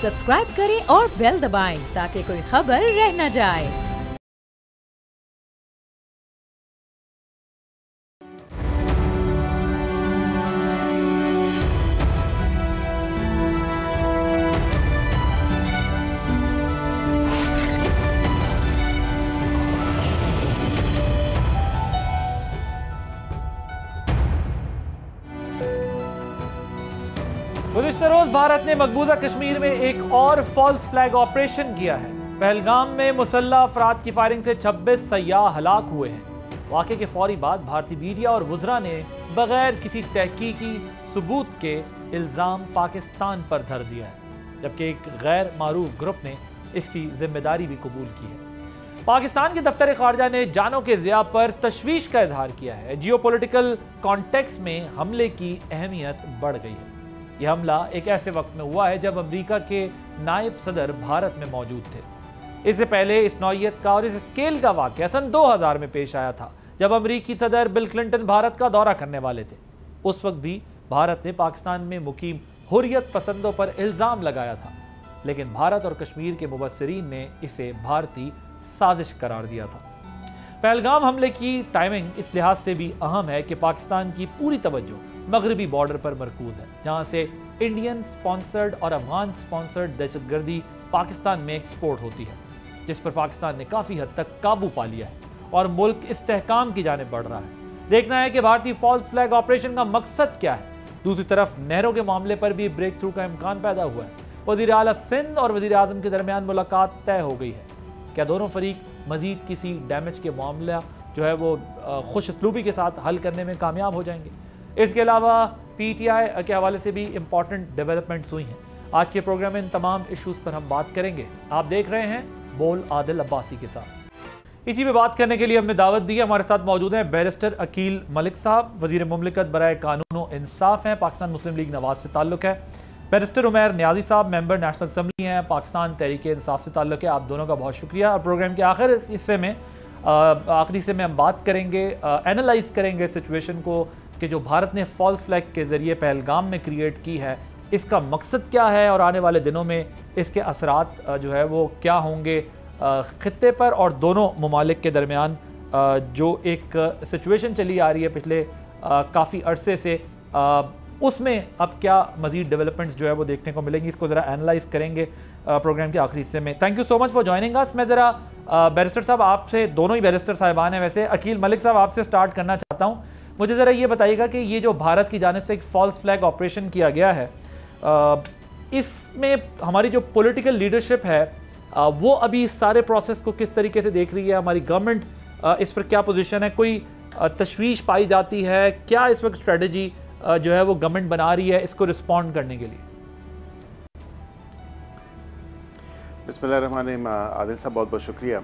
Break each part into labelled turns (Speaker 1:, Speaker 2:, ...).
Speaker 1: Subscribe करें और bell दबाएं ताकि कोई खबर रह न जाए।
Speaker 2: गुज़िश्ता रोज भारत ने मकबूजा कश्मीर में एक और फॉल्स फ्लैग ऑपरेशन किया है। पहलगाम में मुसल्लह अफराद की फायरिंग से 26 सयाह हलाक हुए हैं। वाक़े के फौरी बाद भारतीय मीडिया और वुज़रा ने बगैर किसी तहकीकी सबूत के इल्ज़ाम पाकिस्तान पर धर दिया है, जबकि एक गैर मारूफ ग्रुप ने इसकी जिम्मेदारी भी कबूल की है। पाकिस्तान के दफ्तर खारजा ने जानों के ज़िया पर तशवीश का इजहार किया है। जियोपॉलिटिकल कॉन्टेक्स्ट में हमले की अहमियत बढ़ गई है। यह हमला एक ऐसे वक्त में हुआ है जब अमेरिका के नायब सदर भारत में मौजूद थे। इससे पहले इस नौइयत का और इस स्केल का वाक़या सन 2000 में पेश आया था, जब अमेरिकी सदर बिल क्लिंटन भारत का दौरा करने वाले थे। उस वक्त भी भारत ने पाकिस्तान में मुकीम हुर्रियत पसंदों पर इल्ज़ाम लगाया था, लेकिन भारत और कश्मीर के मुबस्सिरीन ने इसे भारतीय साजिश करार दिया था। पहलगाम हमले की टाइमिंग इस लिहाज से भी अहम है कि पाकिस्तान की पूरी तवज्जो मगरबी बॉर्डर पर मरकूज है, जहां से इंडियन स्पॉन्सर्ड और अफगान स्पॉन्सर्ड दहशतगर्दी पाकिस्तान में एक्सपोर्ट होती है, जिस पर पाकिस्तान ने काफ़ी हद तक काबू पा लिया है और मुल्क इस्तेहकाम की जानिब बढ़ रहा है। देखना है कि भारतीय फॉल्स फ्लैग ऑपरेशन का मकसद क्या है। दूसरी तरफ नहरों के मामले पर भी ब्रेक थ्रू का इम्कान पैदा हुआ है। वज़ीर आला सिंध और वज़ीर आज़म के दरमियान मुलाकात तय हो गई है। क्या दोनों फरीक मजीद किसी डैमेज के मामला जो है वो खुश असलूबी के साथ हल करने में कामयाब हो जाएंगे? इसके अलावा PTI के हवाले से भी इम्पॉर्टेंट डेवलपमेंट्स हुई हैं। आज के प्रोग्राम में इन तमाम इश्यूज़ पर हम बात करेंगे। आप देख रहे हैं बोल आदिल अब्बासी के साथ। इसी पे बात करने के लिए हमने दावत दी है। हमारे साथ मौजूद हैं बैरिस्टर अकील मलिक साहब, वज़ीर मुमलिकत बराए कानून और इंसाफ हैं, पाकिस्तान मुस्लिम लीग नवाज से ताल्लुक़ है। बैरिस्टर उमैर नियाज़ी साहब मेंबर नेशनल असम्बली हैं, पाकिस्तान तहरीक इंसाफ से ताल्लुक़ है। आप दोनों का बहुत शुक्रिया। और प्रोग्राम के आखिरी हिस्से में हम बात करेंगे, एनालाइज करेंगे सिचुएशन को कि जो भारत ने फॉल्स फ्लैग के ज़रिए पहलगाम में क्रिएट की है, इसका मकसद क्या है और आने वाले दिनों में इसके असरात जो है वो क्या होंगे ख़ित्ते पर और दोनों ममालिक के दरमियान जो एक सिचुएशन चली आ रही है पिछले काफ़ी अरसे से, उसमें अब क्या मज़ीद डेवलपमेंट्स जो है वो देखने को मिलेंगी। इसको ज़रा एनालाइज करेंगे प्रोग्राम के आखिरी हिस्से में। Thank you so much for joining us. मैं ज़रा बैरिस्टर साहब आपसे, दोनों ही बैरिस्टर साहिबान हैं वैसे, अकील मलिक साहब आपसे स्टार्ट करना चाहता हूँ। मुझे ज़रा ये बताइएगा कि ये जो भारत की जानिब से एक फॉल्स फ्लैग ऑपरेशन किया गया है, इसमें हमारी जो पॉलिटिकल लीडरशिप है वो अभी इस सारे प्रोसेस को किस तरीके से देख रही है? हमारी गवर्नमेंट इस पर क्या पोजीशन है? कोई तशवीश पाई जाती है? क्या इस वक्त स्ट्रेटजी जो है वो गवर्नमेंट बना रही है इसको रिस्पॉन्ड करने के लिए?
Speaker 3: बिस्मिल्लाहिर्रहमानिर्रहीम। आदिल साहब बहुत बहुत शुक्रिया।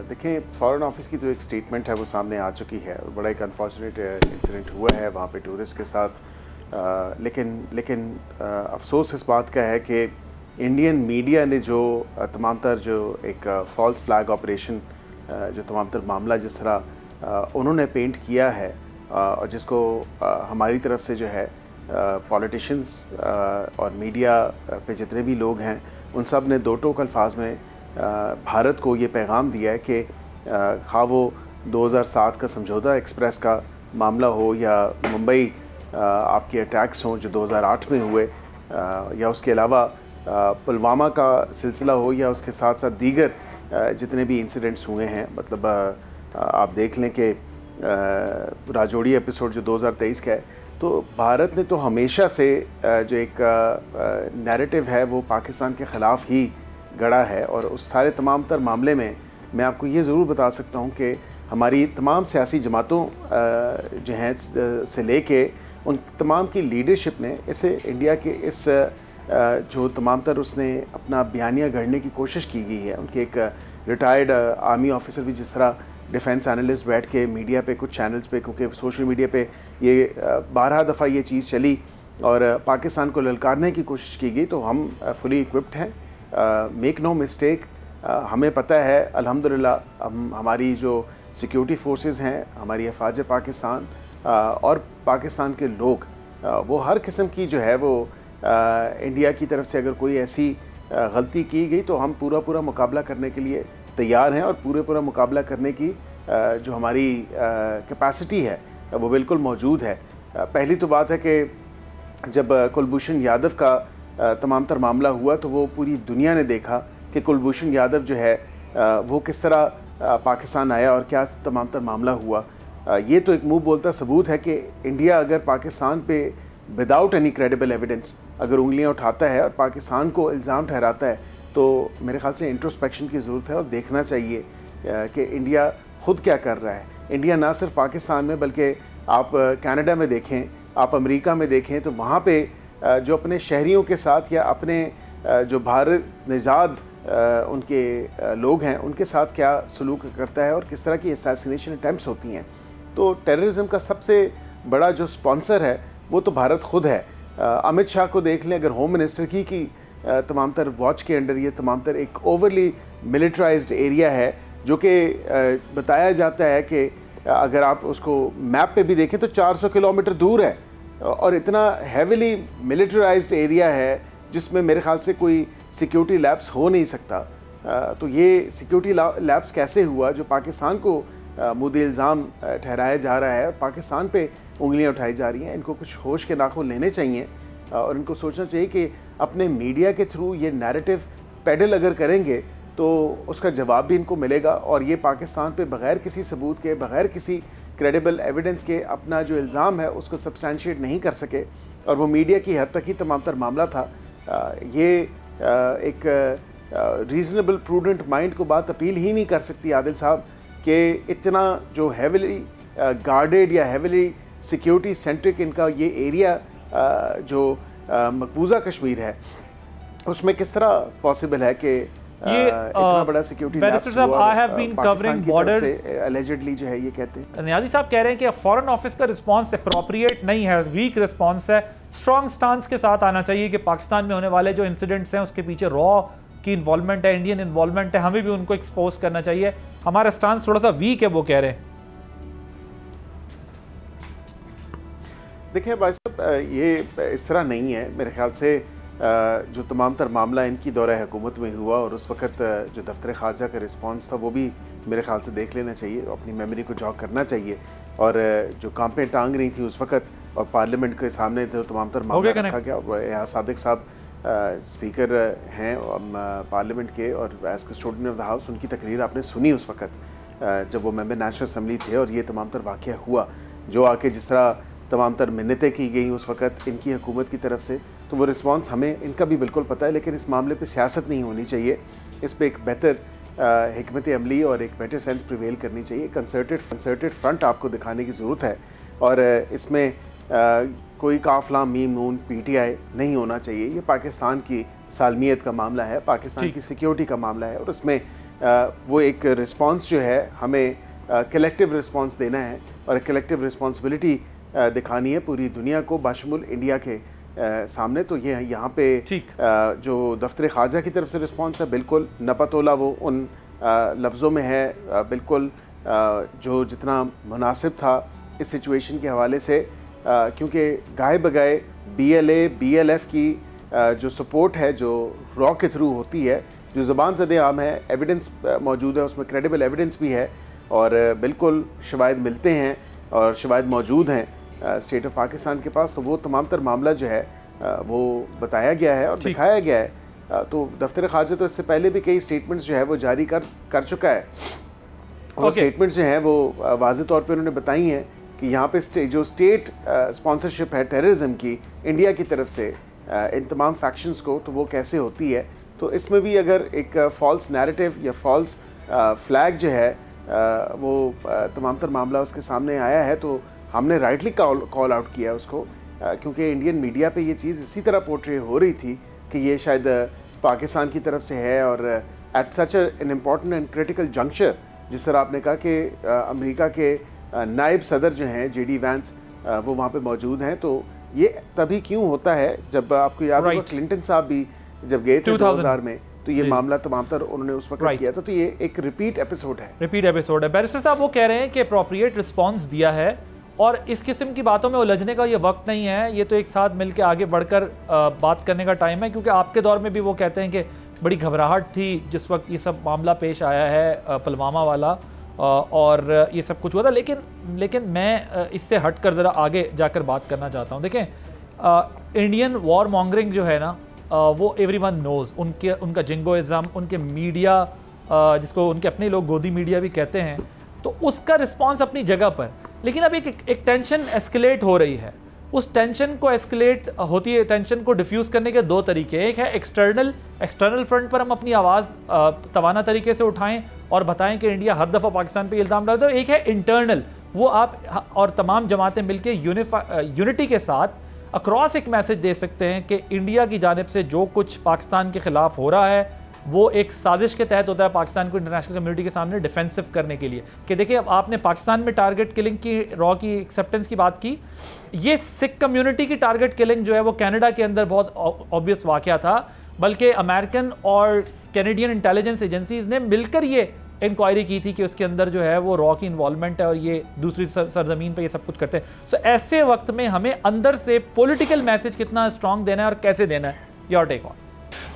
Speaker 3: देखें, फॉरेन ऑफिस की जो एक स्टेटमेंट है वो सामने आ चुकी है और बड़ा एक अनफॉर्चुनेट इंसिडेंट हुआ है वहाँ पे टूरिस्ट के साथ। लेकिन अफसोस इस बात का है कि इंडियन मीडिया ने जो तमाम तर जो एक फॉल्स फ्लैग ऑपरेशन, जो तमाम तर मामला जिस तरह उन्होंने पेंट किया है और जिसको हमारी तरफ से जो है पॉलिटिशियंस और मीडिया पे जितने भी लोग हैं उन सब ने दो टोक अल्फाज में भारत को ये पैगाम दिया है कि खा वो 2007 का समझौता एक्सप्रेस का मामला हो या मुंबई आपके अटैक्स हों जो 2008 में हुए, या उसके अलावा पुलवामा का सिलसिला हो या उसके साथ साथ दीगर जितने भी इंसिडेंट्स हुए हैं। मतलब आप देख लें कि राजौड़ी एपिसोड जो 2023 का है, तो भारत ने तो हमेशा से जो एक नैरेटिव है वो पाकिस्तान के ख़िलाफ़ ही गढ़ा है। और उस सारे तमाम तर मामले में मैं आपको ये ज़रूर बता सकता हूँ कि हमारी तमाम सियासी जमातों जो हैं से लेके उन तमाम की लीडरशिप ने इसे इंडिया के इस जो तमाम तर उसने अपना बयानिया गढ़ने की कोशिश की गई है। उनके एक रिटायर्ड आर्मी ऑफिसर भी जिस तरह डिफेंस एनालिस्ट बैठ के मीडिया पे, कुछ चैनल्स पे, क्योंकि सोशल मीडिया पे ये 12 दफ़ा ये चीज़ चली और पाकिस्तान को ललकारने की कोशिश की गई, तो हम फुली इक्विप्ड हैं। मेक नो मिस्टेक, हमें पता है अल्हम्दुलिल्लाह हमारी जो सिक्योरिटी फोर्सेस हैं, हमारी अफवाज पाकिस्तान और पाकिस्तान के लोग वो हर किस्म की जो है वो इंडिया की तरफ से अगर कोई ऐसी गलती की गई तो हम पूरा मुकाबला करने के लिए तैयार हैं और पूरा मुकाबला करने की जो हमारी कैपेसिटी है वो बिल्कुल मौजूद है। पहली तो बात है कि जब कुलभूषण यादव का तमाम तर मामला हुआ तो वो पूरी दुनिया ने देखा कि कुलभूषण यादव जो है वो किस तरह पाकिस्तान आया और क्या तमाम तर मामला हुआ। ये तो एक मुंह बोलता सबूत है कि इंडिया अगर पाकिस्तान पे विदाउट एनी क्रेडिबल एविडेंस अगर उंगलियां उठाता है और पाकिस्तान को इल्ज़ाम ठहराता है तो मेरे ख्याल से इंट्रोस्पेक्शन की ज़रूरत है और देखना चाहिए कि इंडिया खुद क्या कर रहा है। इंडिया ना सिर्फ पाकिस्तान में बल्कि आप कनाडा में देखें, आप अमेरिका में देखें तो वहाँ पे जो अपने शहरियों के साथ या अपने जो भारत निजाद उनके लोग हैं उनके साथ क्या सलूक करता है और किस तरह की असैसिनेशन अटैम्प्ट्स होती हैं। तो टेररिज्म का सबसे बड़ा जो स्पॉन्सर है वो तो भारत खुद है। अमित शाह को देख लें, अगर होम मिनिस्टर की तमाम तर वॉच के अंडर ये तमाम तर एक ओवरली मिलिट्राइज्ड एरिया है जो कि बताया जाता है कि अगर आप उसको मैप पे भी देखें तो 400 किलोमीटर दूर है और इतना हैविली मिलिट्राइज्ड एरिया है जिसमें मेरे ख्याल से कोई सिक्योरिटी लैब्स हो नहीं सकता। तो ये सिक्योरिटी लैब्स कैसे हुआ जो पाकिस्तान को मुद्दे इल्ज़ाम ठहराया जा रहा है, पाकिस्तान पे उंगलियां उठाई जा रही हैं। इनको कुछ होश के नाखून लेने चाहिए और इनको सोचना चाहिए कि अपने मीडिया के थ्रू ये नैरेटिव पेडल अगर करेंगे तो उसका जवाब भी इनको मिलेगा और ये पाकिस्तान पे बग़ैर किसी सबूत के, बग़ैर किसी क्रेडिबल एविडेंस के अपना जो इल्ज़ाम है उसको सब्सटैंशिएट नहीं कर सके और वो मीडिया की हद तक ही तमाम तर मामला था। ये एक रीज़नेबल प्रूडेंट माइंड को बात अपील ही नहीं कर सकती आदिल साहब कि इतना जो हेविली गार्डेड या हेविली सिक्योरिटी सेंट्रिक इनका ये एरिया जो मकबूजा कश्मीर है उसमें किस तरह पॉसिबल है कि इतना बड़ा सिक्योरिटी
Speaker 2: बैरिस्टर साहब, I have been covering borders
Speaker 3: allegedly जो है ये कहते हैं।
Speaker 2: नियाज़ी साहब कह रहे हैं कि फॉरेन ऑफिस का रिस्पांस अप्रोप्रिएट नहीं है, वीक रिस्पांस है, स्ट्रॉन्ग स्टांस के साथ आना चाहिए कि पाकिस्तान में होने वाले जो इंसिडेंट्स हैं उसके पीछे रॉ की इन्वॉल्वमेंट है, इंडियन इन्वॉल्वमेंट है, हमें भी उनको एक्सपोज करना चाहिए, हमारा स्टांस थोड़ा सा वीक है, वो कह रहे हैं।
Speaker 3: देखिए भाई साहब, ये इस तरह नहीं है। मेरे ख्याल से जो तमाम तर मामला इनकी दौरे हुकूमत में हुआ और उस वक़्त जो दफ्तर ख़ारजा का रिस्पांस था वो भी मेरे ख्याल से देख लेना चाहिए, अपनी मेमोरी को जॉग करना चाहिए। और जो कांपें टांग रही थी उस वक़्त और पार्लियामेंट के सामने जो तमाम तर मामला रखा गया, और यहाँ सादिक साहब स्पीकर हैं पार्लियामेंट के और as custodian of the house, उनकी तकरीर आपने सुनी उस वक़्त जब वो मेंबर नेशनल असम्बली थे और ये तमाम तर वाक़या हुआ, जो आके जिस तरह तमाम तर मिन्नतें की गई उस वक़्त इनकी हुकूमत की तरफ से, तो वो रिस्पांस हमें इनका भी बिल्कुल पता है। लेकिन इस मामले पे सियासत नहीं होनी चाहिए, इस पे एक बेहतर हिकमत अमली और एक बेटर सेंस प्रिवेल करनी चाहिए। कंसर्टेड फ्रंट आपको दिखाने की ज़रूरत है और इसमें कोई काफला मीम नून PTI नहीं होना चाहिए। ये पाकिस्तान की सालमियत का मामला है, पाकिस्तान की सिक्योरिटी का मामला है और उसमें वो एक रिस्पांस जो है हमें कलेक्टिव रिस्पांस देना है और कलेक्टिव रिस्पॉन्सिबिलिटी दिखानी है पूरी दुनिया को बाशमुल इंडिया के सामने। तो ये यहाँ पे जो दफ्तर ख़ारजा की तरफ से रिस्पांस है बिल्कुल नपतोला वो उन लफ्ज़ों में है, बिल्कुल जो जितना मुनासिब था इस सिचुएशन के हवाले से, क्योंकि गाए बगाए BLA BLF की जो सपोर्ट है जो रॉ के थ्रू होती है, जो ज़बान ज़दे आम है, एविडेंस मौजूद है, उसमें क्रेडिबल एविडेंस भी है और बिल्कुल शवाहिद मिलते हैं और शवाहिद मौजूद हैं स्टेट ऑफ पाकिस्तान के पास। तो वो तमाम तर मामला जो है वो बताया गया है और दिखाया गया है। तो दफ्तर ख़ारजा तो इससे पहले भी कई स्टेटमेंट्स जो है वो जारी कर चुका है। वो स्टेटमेंट्स जो हैं वो वाज़ेह तौर पे उन्होंने बताई हैं कि यहाँ पे जो स्टेट स्पॉन्सरशिप है टेररिज्म की इंडिया की तरफ से इन तमाम फैक्शंस को, तो वो कैसे होती है। तो इसमें भी अगर एक फॉल्स नैरेटिव या फॉल्स फ्लैग जो है वो तमाम तर मामला उसके सामने आया है, तो हमने राइटली कॉल आउट किया उसको, क्योंकि इंडियन मीडिया पे ये चीज़ इसी तरह पोर्ट्रे हो रही थी कि ये शायद पाकिस्तान की तरफ से है और at such an important and critical juncture, जिस तरह आपने कहा कि अमेरिका के नायब सदर जो हैं JD वैंस वो वहाँ पे मौजूद हैं। तो ये तभी क्यों होता है, जब आपको याद होगा क्लिंटन साहब भी जब गए थे 2000 में, तो ये मामला तमाम तर उन्होंने उस वक्त किया था। तो ये एक रिपीट एपिसोड है।
Speaker 2: बैरिस्टर साहब वो कह रहे हैं कि अप्रोप्रिएट रिस्पांस दिया है और इस किस्म की बातों में उलझने का ये वक्त नहीं है, ये तो एक साथ मिलकर आगे बढ़कर बात करने का टाइम है, क्योंकि आपके दौर में भी वो कहते हैं कि बड़ी घबराहट थी जिस वक्त ये सब मामला पेश आया है पुलवामा वाला और ये सब कुछ हुआ था। लेकिन मैं इससे हट कर ज़रा आगे जाकर बात करना चाहता हूँ। देखें, इंडियन वॉर मॉन्गरिंग जो है ना, वो एवरीवन नोज़, उनका जिंगोइज़म, उनके मीडिया जिसको उनके अपने लोग गोदी मीडिया भी कहते हैं, तो उसका रिस्पॉन्स अपनी जगह पर। लेकिन अब एक टेंशन एस्केलेट हो रही है। उस टेंशन को एस्केलेट होती है, टेंशन को डिफ्यूज़ करने के दो तरीके। एक है एक्सटर्नल फ्रंट पर हम अपनी आवाज़ तवाना तरीके से उठाएं और बताएं कि इंडिया हर दफ़ा पाकिस्तान पे इल्ज़ाम डालता है। एक है इंटरनल, वो आप और तमाम जमातें मिलकर यूनिटी के साथ अक्रॉस एक मैसेज दे सकते हैं कि इंडिया की जानिब से जो कुछ पाकिस्तान के ख़िलाफ़ हो रहा है वो एक साजिश के तहत होता है पाकिस्तान को इंटरनेशनल कम्युनिटी के सामने डिफेंसिव करने के लिए। कि देखिए, अब आपने पाकिस्तान में टारगेट किलिंग की रॉ की एक्सेप्टेंस की बात की, ये सिख कम्युनिटी की टारगेट किलिंग जो है वो कनाडा के अंदर बहुत ऑब्वियस वाक़या था, बल्कि अमेरिकन और कैनेडियन इंटेलिजेंस एजेंसीज ने मिलकर ये इंक्वायरी की थी कि उसके अंदर जो है वो रॉ की इन्वॉल्वमेंट है और ये दूसरी सरजमीन पे ये सब कुछ करते हैं। सो ऐसे वक्त में हमें अंदर से पॉलिटिकल मैसेज कितना स्ट्रॉन्ग देना है और कैसे देना है, योर टेक ऑन।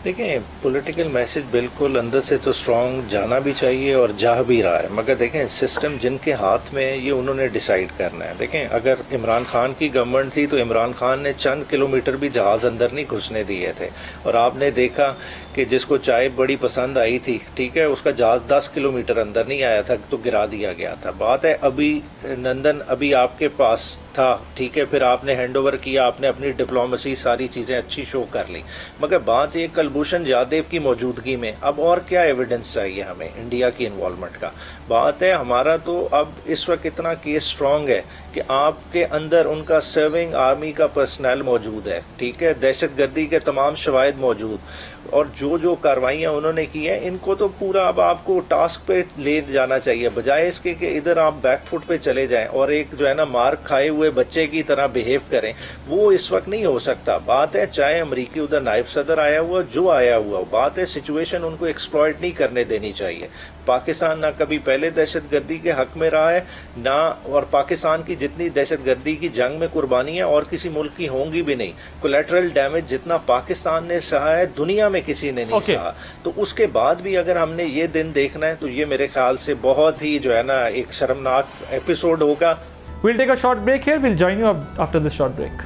Speaker 4: देखें, पॉलिटिकल मैसेज बिल्कुल अंदर से तो स्ट्रॉन्ग जाना भी चाहिए और जा भी रहा है, मगर देखें सिस्टम जिनके हाथ में ये उन्होंने डिसाइड करना है। देखें, अगर इमरान खान की गवर्नमेंट थी तो इमरान खान ने चंद किलोमीटर भी जहाज़ अंदर नहीं घुसने दिए थे, और आपने देखा कि जिसको चाय बड़ी पसंद आई थी, ठीक है, उसका जहाज़ 10 किलोमीटर अंदर नहीं आया था तो गिरा दिया गया था। बात है अभी नंदन अभी आपके पास था, ठीक है, फिर आपने हैंडओवर किया, आपने अपनी डिप्लोमेसी सारी चीज़ें अच्छी शो कर ली, मगर बात ये कुलभूषण जाधव की मौजूदगी में अब और क्या एविडेंस चाहिए हमें इंडिया की इन्वॉल्वमेंट का। बात है हमारा तो अब इस वक्त इतना केस स्ट्रॉन्ग है कि आपके अंदर उनका सर्विंग आर्मी का पर्सनल मौजूद है, ठीक है, दहशतगर्दी के तमाम शवाहिद मौजूद, और जो कार्रवाइयाँ उन्होंने की हैं इनको तो पूरा अब आपको टास्क पे ले जाना चाहिए, बजाय इसके कि इधर आप बैकफुट पे चले जाएं और एक जो है ना मार खाए हुए बच्चे की तरह बिहेव करें। वो इस वक्त नहीं हो सकता। बात है चाहे अमरीकी उधर नायब सदर आया हुआ जो आया हुआ, बात है सिचुएशन उनको एक्सप्लॉइट नहीं करने देनी चाहिए। पाकिस्तान ना कभी पहले दहशतगर्दी के हक में रहा है ना, और पाकिस्तान की जितनी दहशतगर्दी की जंग में कुर्बानियां और किसी मुल्क की होंगी भी नहीं। कोलैटरल डैमेज जितना पाकिस्तान ने सहा है दुनिया में किसी ने नहीं सहा। तो उसके बाद भी अगर हमने ये दिन देखना है तो ये मेरे ख्याल से बहुत ही जो है ना एक शर्मनाक एपिसोड होगा।
Speaker 2: We'll take a short break here. We'll join you after this short break.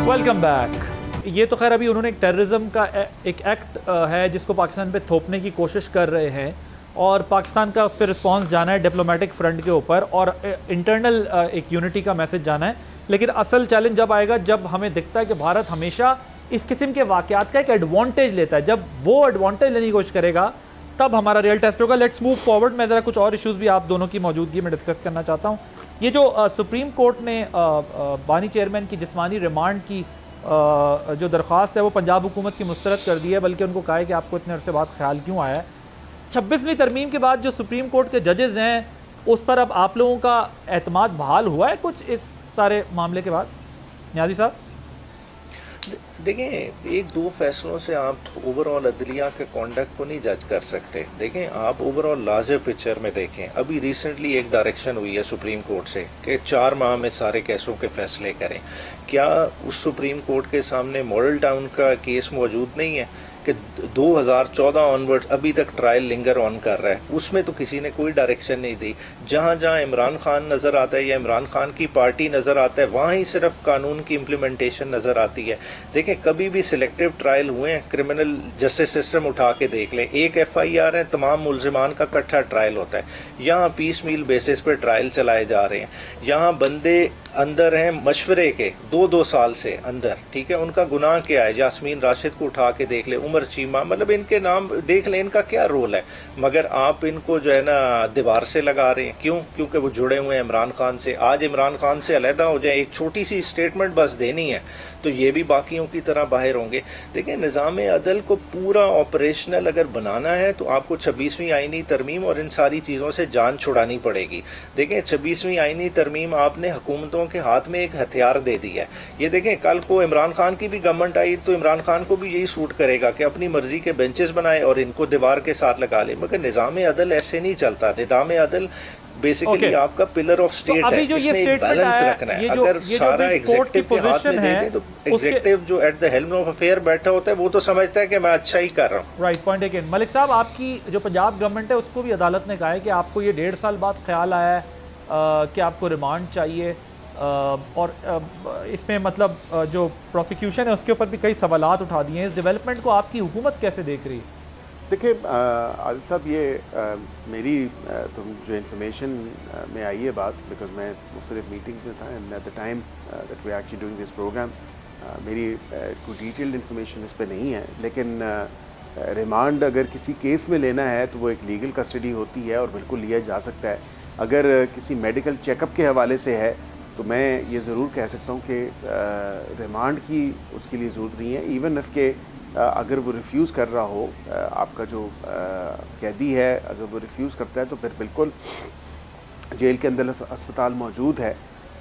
Speaker 2: Welcome back. ये तो खैर अभी उन्होंने एक टेररिज्म का एक एक्ट है जिसको पाकिस्तान पे थोपने की कोशिश कर रहे हैं, और पाकिस्तान का उस पर रिस्पॉन्स जाना है डिप्लोमेटिक फ्रंट के ऊपर, और इंटरनल एक यूनिटी का मैसेज जाना है। लेकिन असल चैलेंज जब आएगा जब हमें दिखता है कि भारत हमेशा इस किस्म के वाक़यात का एक एडवांटेज लेता है। जब वो एडवांटेज लेने की कोशिश करेगा तब हमारा रियल टेस्ट होगा। Let's move forward. मैं ज़रा कुछ और इश्यूज़ भी आप दोनों की मौजूदगी में डिस्कस करना चाहता हूँ। ये जो सुप्रीम कोर्ट ने बानी चेयरमैन की जिस्मानी रिमांड की जो दरख्वास्त है वो पंजाब हुकूमत की मुस्तरद कर दी है, बल्कि उनको कहा है कि आपको इतने अरसे बाद ख्याल क्यों आया है। 26वीं तरमीम के बाद जो सुप्रीम कोर्ट के जजेज़ हैं उस पर अब आप लोगों का एतमाद बहाल हुआ है कुछ इस सारे मामले के बाद? न्याजी साहब
Speaker 4: देखें, एक दो फैसलों से आप ओवरऑल अदलिया के कॉन्डक्ट को नहीं जज कर सकते। देखें, आप ओवरऑल लार्जर पिक्चर में देखें। अभी रिसेंटली एक डायरेक्शन हुई है सुप्रीम कोर्ट से कि 4 माह में सारे केसों के फैसले करें। क्या उस सुप्रीम कोर्ट के सामने मॉडल टाउन का केस मौजूद नहीं है कि 2014 ऑनवर्ड अभी तक ट्रायल लिंगर ऑन कर रहा है? उसमें तो किसी ने कोई डायरेक्शन नहीं दी। जहाँ जहाँ इमरान खान नज़र आता है या इमरान खान की पार्टी नज़र आता है वहाँ ही सिर्फ कानून की इम्प्लीमेंटेशन नज़र आती है। देखें, कभी भी सिलेक्टिव ट्रायल हुए हैं? क्रिमिनल जस्टिस सिस्टम उठा के देख लें, एक FIR है, तमाम मुलजिमान का इकट्ठा ट्रायल होता है। यहाँ पीस मील बेसिस पर ट्रायल चलाए जा रहे हैं। यहाँ बंदे अंदर हैं मशवरे के 2-2 साल से अंदर, ठीक है, उनका गुनाह क्या है? यास्मीन राशिद को उठा के देख ले, उमर चीमा इमाम, मतलब इनके नाम देख लें, इनका क्या रोल है, मगर आप इनको जो है ना दीवार से लगा रहे हैं। क्यों? क्योंकि वो जुड़े हुए हैं इमरान खान से। आज इमरान खान से अलहदा हो जाए, एक छोटी सी स्टेटमेंट बस देनी है तो ये भी बाकियों की तरह बाहर होंगे। देखिए, निज़ाम अदल को पूरा ऑपरेशनल अगर बनाना है तो आपको 26वीं आईनी तरमीम और इन सारी चीज़ों से जान छुड़ानी पड़ेगी। देखें, 26वीं आईनी तरमीम आपने हुकूमतों के हाथ में एक हथियार दे दिया है। ये देखें, कल को इमरान खान की भी गवर्नमेंट आई तो इमरान खान को भी यही सूट करेगा कि अपनी मर्जी के बेंचेस बनाए और इनको दीवार के साथ लगा ले, मगर निज़ाम अदल ऐसे नहीं चलता। निज़ाम अदल बेसिकली आपका पिलर ऑफ स्टेट है, इसमें एक बैलेंस रखना है। अगर सारा एग्जीक्यूटिव के हाथ में दे दे तो एग्जीक्यूटिव जो at the helm of affair बैठा होता है वो तो समझता है कि मैं अच्छा ही कर रहा हूँ।
Speaker 2: Right, point again. मलिक साहब, आपकी जो पंजाब गवर्नमेंट है उसको भी अदालत ने कहा है कि आपको ये 1.5 साल बाद ख्याल आया है कि आपको रिमांड चाहिए, और इसमें मतलब जो प्रोसिक्यूशन है उसके ऊपर भी कई सवालात उठा दिए हैं। इस डेवलपमेंट को आपकी हुकूमत कैसे देख रही है?
Speaker 3: देखिए आदिल साहब, ये मेरी तुम जो इन्फॉर्मेशन में आई है बात, बिकॉज मैं मुख्तलिफ मीटिंग्स में था and at the time that we actually doing this programme, मेरी कोई डिटेल्ड इन्फॉर्मेशन इस पर नहीं है। लेकिन रिमांड अगर किसी केस में लेना है तो वो एक लीगल कस्टडी होती है और बिल्कुल लिया जा सकता है। अगर किसी मेडिकल चेकअप के हवाले से है तो मैं ये ज़रूर कह सकता हूँ कि रिमांड की उसके लिए ज़रूरत नहीं है। इवन इफ़ के अगर वो रिफ्यूज़ कर रहा हो, आपका जो कैदी है अगर वो रिफ्यूज़ करता है तो फिर बिल्कुल जेल के अंदर अस्पताल मौजूद है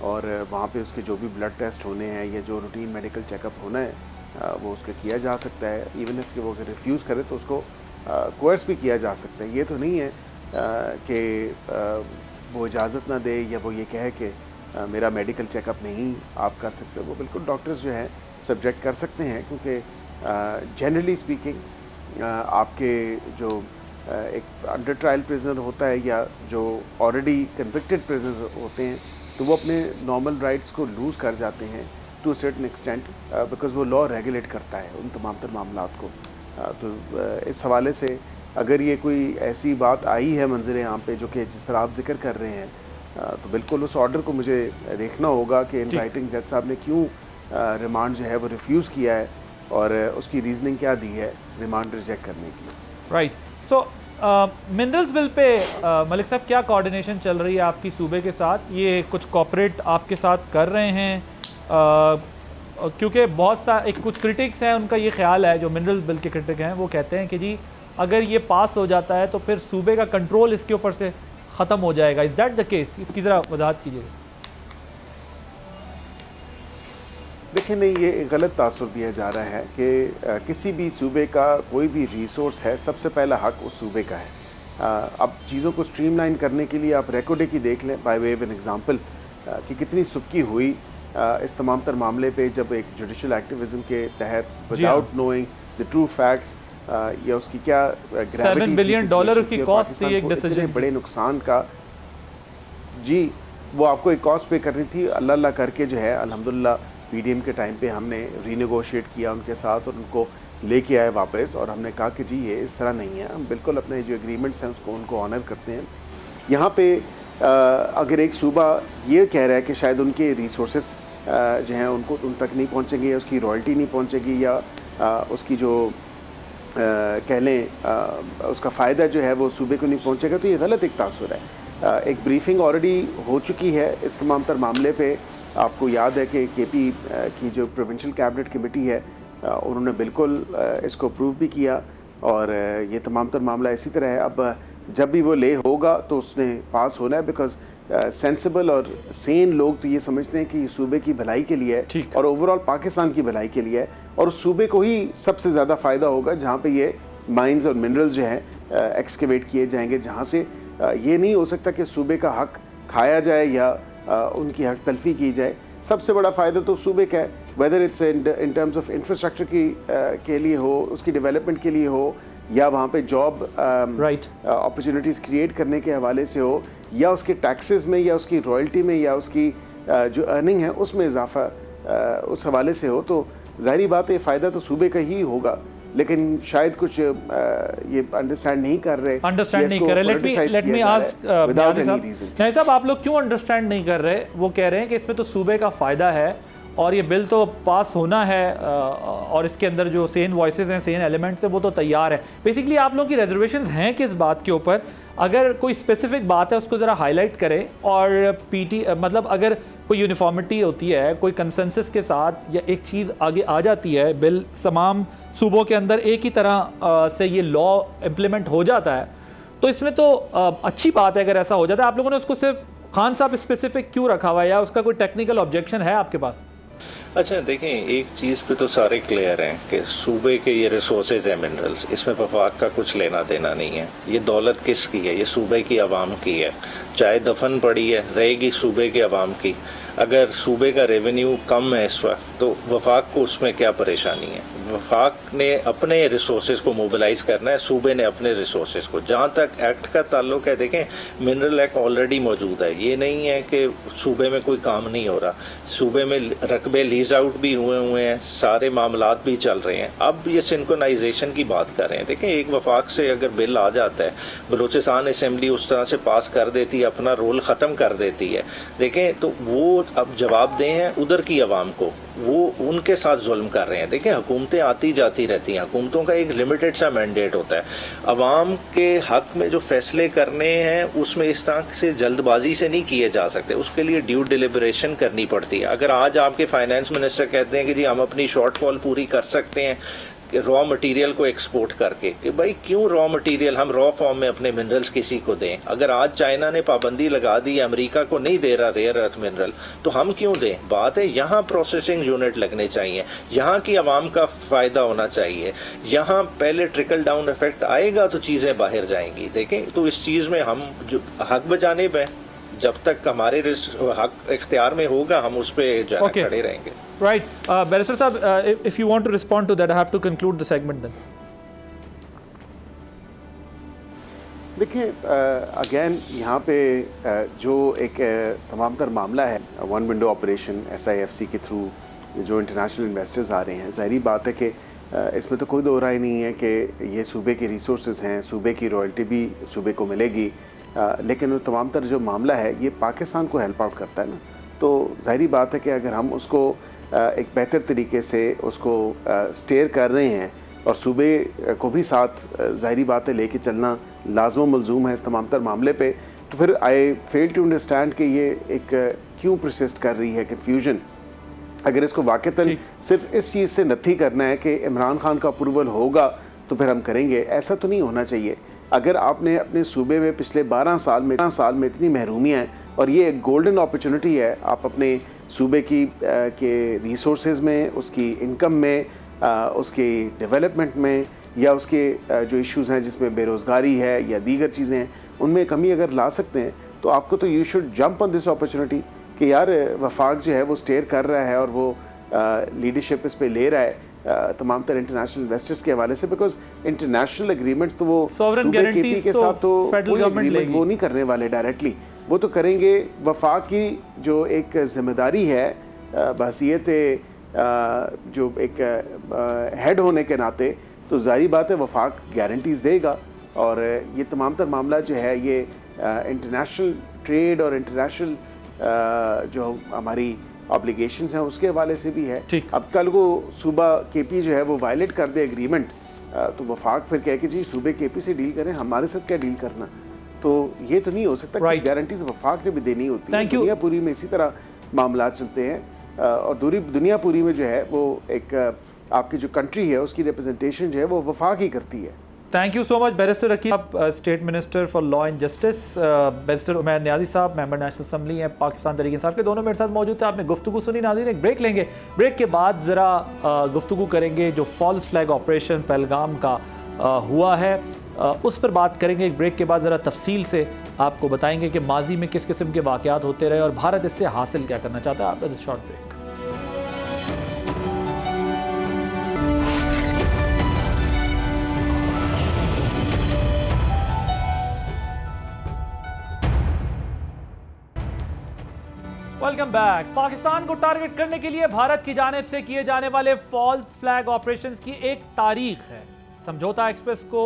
Speaker 3: और वहाँ पे उसके जो भी ब्लड टेस्ट होने हैं या जो रूटीन मेडिकल चेकअप होना है वो उसका किया जा सकता है। इवन इफ़ कि वो अगर रिफ्यूज़ करे तो उसको कोर्स भी किया जा सकता है। ये तो नहीं है कि वो इजाज़त ना दे या वो ये कहे कि मेरा मेडिकल चेकअप नहीं आप कर सकते। वो बिल्कुल डॉक्टर्स जो हैं सब्जेक्ट कर सकते हैं, क्योंकि जनरली स्पीकिंग आपके जो एक अंडर ट्रायल प्रिजनर होता है या जो ऑलरेडी कन्विक्टेड प्रिजनर होते हैं तो वो अपने नॉर्मल राइट्स को लूज़ कर जाते हैं टू सर्टन एक्सटेंट, बिकॉज वो लॉ रेगुलेट करता है उन तमाम तर मामलात को। तो इस हवाले से अगर ये कोई ऐसी बात आई है मंजर यहाँ पे जो कि जिस तरह आप जिक्र कर रहे हैं, तो बिल्कुल उस ऑर्डर को मुझे देखना होगा कि इन राइटिंग जज साहब ने क्यों रिमांड जो है वो रिफ्यूज़ किया है और उसकी रीजनिंग क्या दी है रिमांड रिजेक्ट करने की।
Speaker 2: राइट, सो मिनरल्स बिल पे मलिक साहब क्या कोऑर्डिनेशन चल रही है आपकी सूबे के साथ? ये कुछ कॉर्पोरेट आपके साथ कर रहे हैं? क्योंकि बहुत सा कुछ क्रिटिक्स हैं, उनका ये ख्याल है, जो मिनरल्स बिल के क्रिटिक हैं वो कहते हैं कि जी अगर ये पास हो जाता है तो फिर सूबे का कंट्रोल इसके ऊपर से ख़त्म हो जाएगा। Is that the case? इसकी ज़रा वजाहत कीजिएगा।
Speaker 3: देखिए, नहीं, ये गलत तासुर दिया जा रहा है कि किसी भी सूबे का कोई भी रिसोर्स है सबसे पहला हक उस सूबे का है। अब चीज़ों को स्ट्रीमलाइन करने के लिए आप रेकॉर्ड की देख लें by way of an example कि कितनी सुबकी हुई इस तमाम तर मामले पे जब एक जुडिशल एक्टिविज़म के तहत without knowing the true facts या उसकी क्या
Speaker 2: $7 बिलियन की कॉस्ट थी एक डिसीजन,
Speaker 3: बड़े नुकसान का, जी वो आपको एक कॉस्ट पे करनी थी। अल्लाह अल्लाह करके जो है अल्हम्दुलिल्लाह पीडीएम के टाइम पे हमने रीनेगोशिएट किया उनके साथ और उनको लेके आए वापस, और हमने कहा कि जी ये इस तरह नहीं है, हम बिल्कुल अपने जो एग्रीमेंट्स हैं उसको उनको ऑनर करते हैं। यहाँ पे अगर एक सूबा ये कह रहा है कि शायद उनके रिसोर्सेस जो हैं उनको उन तक नहीं पहुँचेंगे या उसकी रॉयल्टी नहीं पहुँचेगी या उसकी जो कह लें उसका फ़ायदा जो है वो सूबे को नहीं पहुँचेगा, तो ये गलत एक तासुर है। एक ब्रीफिंग ऑलरेडी हो चुकी है इस तमाम तर मामले पे। आपको याद है कि केपी की जो प्रोविंशियल कैबिनेट कमेटी है उन्होंने बिल्कुल इसको अप्रूव भी किया और ये तमाम तर मामला इसी तरह है। अब जब भी वो ले होगा तो उसने पास होना है, बिकॉज सेंसिबल और सेन लोग तो ये समझते हैं कि ये सूबे की भलाई के लिए है और ओवरऑल पाकिस्तान की भलाई के लिए है और उस सूबे को ही सबसे ज़्यादा फ़ायदा होगा जहाँ पे ये माइंस और मिनरल्स जो है एक्सकेवेट किए जाएंगे, जहाँ से ये नहीं हो सकता कि सूबे का हक खाया जाए या उनकी हक तलफी की जाए। सबसे बड़ा फ़ायदा तो सूबे का है, whether it's in terms of infrastructure के लिए हो, उसकी डेवलपमेंट के लिए हो, या वहाँ पे जॉब अपॉर्चुनिटीज़ क्रिएट करने के हवाले से हो, या उसके टैक्सेस में या उसकी रॉयल्टी में या उसकी जो अर्निंग है उसमें इजाफा उस हवाले से हो, तो ज़ाहिरी बात है फ़ायदा तो सूबे का ही होगा। लेकिन शायद कुछ ये अंडरस्टैंड नहीं कर रहे।
Speaker 2: लेट मी आस्क न्याज़ी साहब, आप लोग क्यों अंडरस्टैंड नहीं कर रहे? वो कह रहे हैं कि इसमें तो सूबे का फ़ायदा है और ये बिल तो पास होना है और इसके अंदर जो सेन वॉइसेस हैं, सेन एलिमेंट्स हैं, वो तो तैयार है। बेसिकली आप लोगों की रिजर्वेशंस हैं किस बात के ऊपर? अगर कोई स्पेसिफिक बात है उसको ज़रा हाईलाइट करें। और मतलब अगर कोई यूनिफॉर्मिटी होती है, कोई कंसेंसस के साथ या एक चीज़ आगे आ जाती है, बिल तमाम सूबों के अंदर एक ही तरह से ये लॉ इम्प्लीमेंट हो जाता है, तो इसमें तो अच्छी बात है अगर ऐसा हो जाता है। आप लोगों ने उसको सिर्फ खान साहब स्पेसिफिक क्यों रखा हुआ है, या उसका कोई टेक्निकल ऑब्जेक्शन है आपके पास?
Speaker 4: अच्छा देखें, एक चीज़ पे तो सारे क्लियर हैं कि सूबे के ये रिसोर्सेज हैं, मिनरल्स, इसमें वफाक का कुछ लेना देना नहीं है। ये दौलत किसकी है? ये सूबे की आवाम की है। चाहे दफन पड़ी है, रहेगी सूबे के आवाम की। अगर सूबे का रेवेन्यू कम है इस वक्त, तो वफाक को उसमें क्या परेशानी है? वफाक ने अपने रिसोर्सेज को मोबिलाइज करना है, सूबे ने अपने रिसोर्सेज को। जहाँ तक एक्ट का ताल्लुक है, देखें मिनरल एक्ट ऑलरेडी मौजूद है। ये नहीं है कि सूबे में कोई काम नहीं हो रहा। सूबे में रकबे लीज आउट भी हुए हैं, सारे मामलात भी चल रहे हैं। अब ये सिंक्रोनाइजेशन की बात कर रहे हैं। देखें, एक वफाक से अगर बिल आ जाता है, बलूचिस्तान असम्बली उस तरह से पास कर देती है, अपना रोल ख़त्म कर देती है। देखें, तो वो अब जवाब दें हैं उधर की आवाम को, वो उनके साथ जुल्म कर रहे हैं। देखिए, हुकूमतें आती जाती रहती हैं, हुकूमतों का एक लिमिटेड सा मैंडेट होता है। अवाम के हक में जो फैसले करने हैं उसमें इस तरह से जल्दबाजी से नहीं किए जा सकते, उसके लिए ड्यू डिलिबरेशन करनी पड़ती है। अगर आज आपके फाइनेंस मिनिस्टर कहते हैं कि जी हम अपनी शॉर्टफॉल पूरी कर सकते हैं रॉ मटेरियल को एक्सपोर्ट करके, कि भाई क्यों रॉ मटेरियल हम रॉ फॉर्म में अपने मिनरल्स किसी को दें? अगर आज चाइना ने पाबंदी लगा दी, अमेरिका को नहीं दे रहा रेयर अर्थ मिनरल, तो हम क्यों दें? बात है यहाँ प्रोसेसिंग यूनिट लगने चाहिए, यहाँ की आवाम का फ़ायदा होना चाहिए। यहाँ पहले ट्रिकल डाउन इफेक्ट आएगा तो चीज़ें बाहर जाएंगी। देखें, तो इस चीज़ में हम जो हक बजाने पे, जब तक हमारे हक इख्तियार में होगा, हम उस पर खड़े रहेंगे।
Speaker 2: Right, Barrister साहब, if you want to respond to that, I have to conclude the segment then.
Speaker 3: देखिए, अगेन यहाँ पे जो एक तमाम तर मामला है, वन विंडो ऑपरेशन SIFC के थ्रू जो इंटरनेशनल इन्वेस्टर्स आ रहे हैं, ज़ाहिरी बात है कि इसमें तो कोई दो राय नहीं है कि ये सूबे के रिसोर्सेज हैं, सूबे की रॉयल्टी भी सूबे को मिलेगी, लेकिन वो तमाम तर जो मामला है ये पाकिस्तान को हेल्प आउट करता है ना। तो ज़ाहिरी बात है कि अगर हम उसको एक बेहतर तरीके से उसको स्टेयर कर रहे हैं और सूबे को भी साथ ज़ाहिरी बात है लेके चलना लाज़िम मलजूम है इस तमाम तर मामले पे, तो फिर आई फेल टू अंडरस्टैंड कि ये एक क्यों परसिस्ट कर रही है कन्फ्यूजन। अगर इसको वाक़तन सिर्फ इस चीज़ से नथी करना है कि इमरान खान का अप्रूवल होगा तो फिर हम करेंगे, ऐसा तो नहीं होना चाहिए। अगर आपने अपने सूबे में पिछले 12 साल में इतनी महरूमियाँ हैं और ये एक गोल्डन अपॉर्चुनिटी है, आप अपने सूबे की के रिसोर्सेज में, उसकी इनकम में, उसके डेवलपमेंट में, या उसके जो इश्यूज़ हैं जिसमें बेरोज़गारी है या दीगर चीज़ें हैं, उनमें कमी अगर ला सकते हैं तो आपको तो you should jump on this opportunity कि यार वफाक जो है वो स्टेयर कर रहा है और वो लीडरशिप इस पे ले रहा है तमाम तरह इंटरनेशनल इन्वेस्टर्स के हवाले से, बिकॉज इंटरनेशनल एग्रीमेंट्स तो वो सूबे KP के साथ तो कोई एग्रीमेंट वो नहीं करने वाले डायरेक्टली, वो तो करेंगे वफाक की जो एक जिम्मेदारी है बहसीयत जो एक हेड होने के नाते, तो जाहिर बात है वफाक गारंटीज देगा। और ये तमाम तर मामला जो है ये इंटरनेशनल ट्रेड और इंटरनेशनल जो हमारी ऑब्लिगेशंस हैं उसके हवाले से भी है। अब कल को सूबा KP जो है वो वायलेट कर दे एग्रीमेंट, तो वफाक फिर कहे कि जी सूबे KP से डील करें, हमारे साथ क्या डील करना, तो ये तो नहीं हो सकता। कुछ गारंटीज वफाक ने भी देनी होती है। दुनिया पूरी में इसी तरह मामला चलते हैं और दुनिया पूरी में जो है वो एक आपकी जो कंट्री है उसकी रिप्रेजेंटेशन जो है वो वफाक ही करती है।
Speaker 2: Thank you so much barrister Rakib, आप state minister for law and justice. Barrister Umair Niazi साहब मेंबर नेशनल असम्बली हैं पाकिस्तान तहरीक इंसाफ के, दोनों मेरे साथ मौजूद थे। आपने गुफ्तगू सुनी। नाज़रीन, एक ब्रेक लेंगे, ब्रेक के बाद ज़रा गुफ्तगू करेंगे जो फॉल्स फ्लैग ऑपरेशन पहलगाम का हुआ है उस पर बात करेंगे। एक ब्रेक के बाद ज़रा तफसील से आपको बताएंगे कि माजी में किस किस्म के वाक़यात होते रहे और भारत इससे हासिल क्या करना चाहता है। After this short break. Welcome back. Pakistan को टारगेट करने के लिए भारत की जानिब से किए जाने वाले फॉल्स फ्लैग ऑपरेशंस की एक तारीख है। समझौता एक्सप्रेस को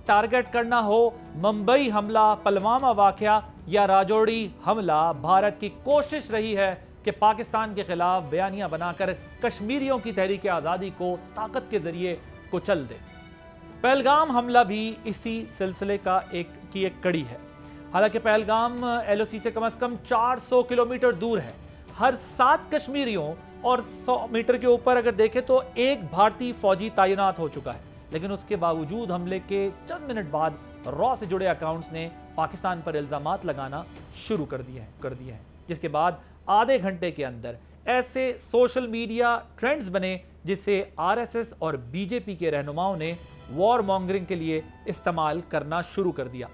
Speaker 2: टारगेट करना हो, मुंबई हमला, पुलवामा वाकया या राजौरी हमला, भारत की कोशिश रही है कि पाकिस्तान के खिलाफ बयानियां बनाकर कश्मीरियों की तहरीक आज़ादी को ताकत के जरिए कुचल दे। पहलगाम हमला भी इसी सिलसिले का एक कड़ी है। हालांकि पहलगाम LOC से कम 400 किलोमीटर दूर है। हर 7 कश्मीरियों और 100 मीटर के ऊपर अगर देखें तो एक भारतीय फौजी तैनात हो चुका है, लेकिन उसके बावजूद हमले के चंद मिनट बाद रॉ से जुड़े अकाउंट्स ने पाकिस्तान पर इल्जामात लगाना शुरू कर दिए हैं, जिसके बाद आधे घंटे के अंदर ऐसे सोशल मीडिया ट्रेंड्स बने जिसे RSS और BJP के रहनुमाओं ने वॉर मॉन्गरिंग के लिए इस्तेमाल करना शुरू कर दिया।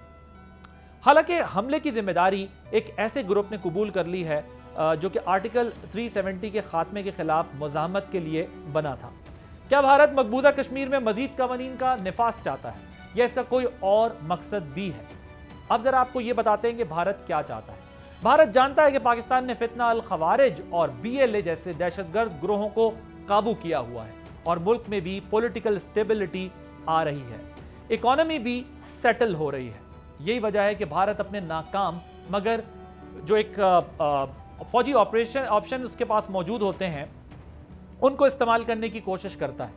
Speaker 2: हालांकि हमले की जिम्मेदारी एक ऐसे ग्रुप ने कबूल कर ली है जो कि आर्टिकल 370 के खात्मे के खिलाफ मुज़ाहमत के लिए बना था। क्या भारत मकबूजा कश्मीर में मजीद कवानीन का निफाज चाहता है या इसका कोई और मकसद भी है? अब जरा आपको यह बताते हैं कि भारत क्या चाहता है। भारत जानता है कि पाकिस्तान ने फितना अल खवारिज और BLA जैसे दहशतगर्द ग्रोहों को काबू किया हुआ है और मुल्क में भी पॉलिटिकल स्टेबिलिटी आ रही है, इकोनॉमी भी सेटल हो रही है। यही वजह है कि भारत अपने नाकाम मगर जो एक फौजी ऑप्शन उसके पास मौजूद होते हैं उनको इस्तेमाल करने की कोशिश करता है।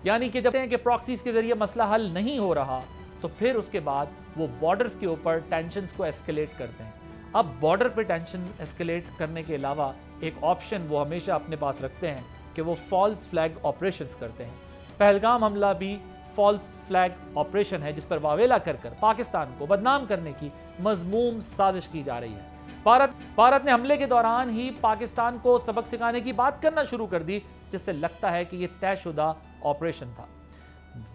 Speaker 2: यानी कि जब कि प्रॉक्सीज के जरिए मसला हल नहीं हो रहा तो फिर उसके बाद वो बॉर्डर्स के ऊपर टेंशंस को एस्केलेट करते हैं। अब बॉर्डर पे टेंशन एस्केलेट करने के अलावा एक ऑप्शन वो हमेशा अपने पास रखते हैं कि वो फॉल्स फ्लैग ऑपरेशंस करते हैं। पहलगाम हमला भी फॉल्स फ्लैग ऑपरेशन है जिस पर वावेला कर पाकिस्तान को बदनाम करने की मजमूम साजिश की जा रही है। भारत ने हमले के दौरान ही पाकिस्तान को सबक सिखाने की बात करना शुरू कर दी, जिससे लगता है कि यह तयशुदा ऑपरेशन था।